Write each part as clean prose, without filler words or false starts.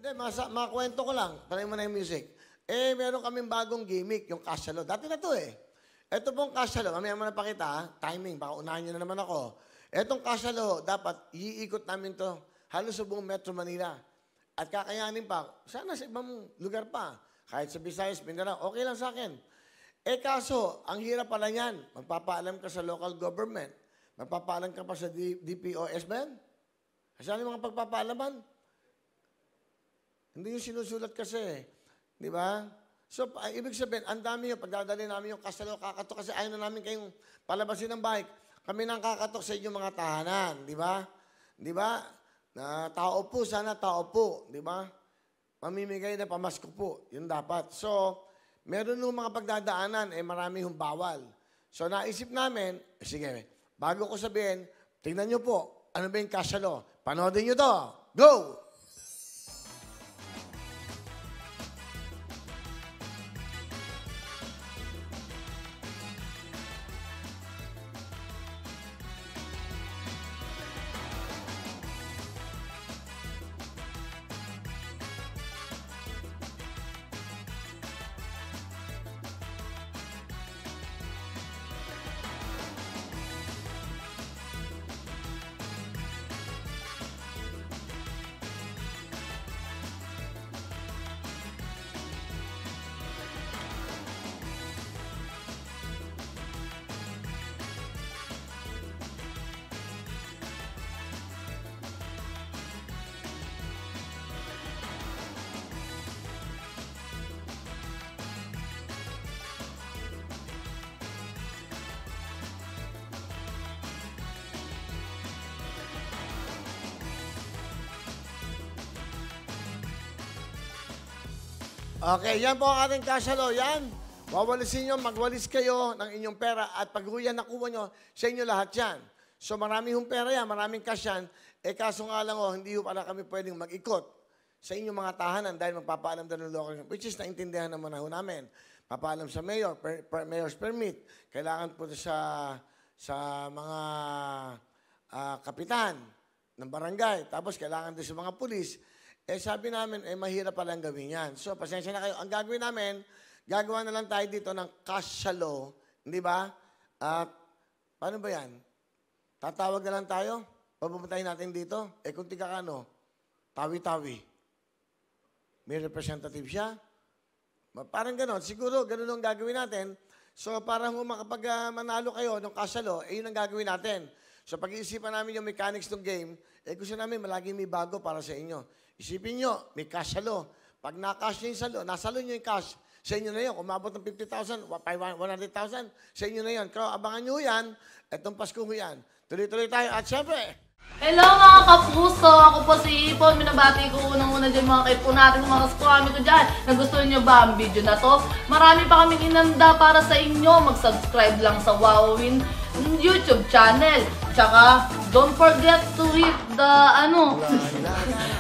Hindi, mga kwento ko lang. Panay mo na yung music. Eh, meron kaming bagong gimmick, yung Casalo. Dati na to eh. Ito pong Casalo, mamaya mo na pakita, ha? Timing, baka unahan nyo na naman ako. Etong Casalo, dapat iikot namin to halos sa buong Metro Manila. At kakayanin pa, sana sa ibang lugar pa. Kahit sa Visayas, Mindanao, okay lang sa akin. Eh kaso, ang hirap pala yan. Magpapaalam ka sa local government. Magpapaalam ka pa sa DPOS ba yan? Saan yung mga pagpapaalaman? Hindi yung sinusulat kasi. Di ba? So, ibig sabihin, ang dami yung pagdadali namin yung Casalo, kakatok kasi ayaw na namin kayong palabasin ng bike. Kami nang kakatok sa inyong mga tahanan. Di ba? Di ba? Na tao po, sana tao po. Di ba? Mamimigay na pamasko po. Yun dapat. So, meron nung mga pagdadaanan, eh marami yung bawal. So, naisip namin, sige, bago ko sabihin, tingnan nyo po, ano ba yung Casalo? Panoodin nyo to. Go! Okay, yan po ang ating Casalo. Yan. Wawalisin nyo, magwalis kayo ng inyong pera at pag yan nakuha nyo, sa inyo lahat yan. So marami hong pera yan, maraming cash yan. Eh kaso nga lang, hindi ho pala kami pwedeng mag-ikot sa inyong mga tahanan dahil magpapaalam doon ng local, which is naintindihan naman ho namin. Papaalam sa mayor, mayor's permit. Kailangan po sa mga kapitan ng barangay. Tapos kailangan din sa mga pulis. Eh sabi namin, eh mahirap palang gawin yan. So pasensya na kayo. Ang gagawin namin, gagawa na lang tayo dito ng Casalo. Hindi ba? At paano ba yan? Tatawag na lang tayo? Papupuntahin natin dito? Eh kung tika ka ano, tawi-tawi. May representative siya? Parang ganon. Siguro, ganon ang gagawin natin. So parang makapag manalo kayo ng Casalo, eh yun ang gagawin natin. So pag-iisipan namin yung mechanics ng game, eh gusto namin malaging may bago para sa inyo. Isipin nyo, may Casalo. Pag na-cash nyo yung salo, nasalo nyo yung cash, sa inyo na yun. Kung mabot ng 50,000, 100,000, sa inyo na yun. Kaya abangan nyo yan, etong Pasko ho yan. Tuloy-tuloy tayo. At syempre, hello mga kapuso! Ako po si Ipon. Minabati ko unang-una dyan mga kaipo natin, mga kaskwami ko dyan. Nagustuhan nyo ba ang video na to? Marami pa kaming inanda para sa inyo. Mag-subscribe lang sa Wowin YouTube channel. Tsaka, don't forget to hit the,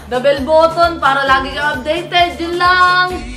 the bell button para lagi kang updated. Yun lang!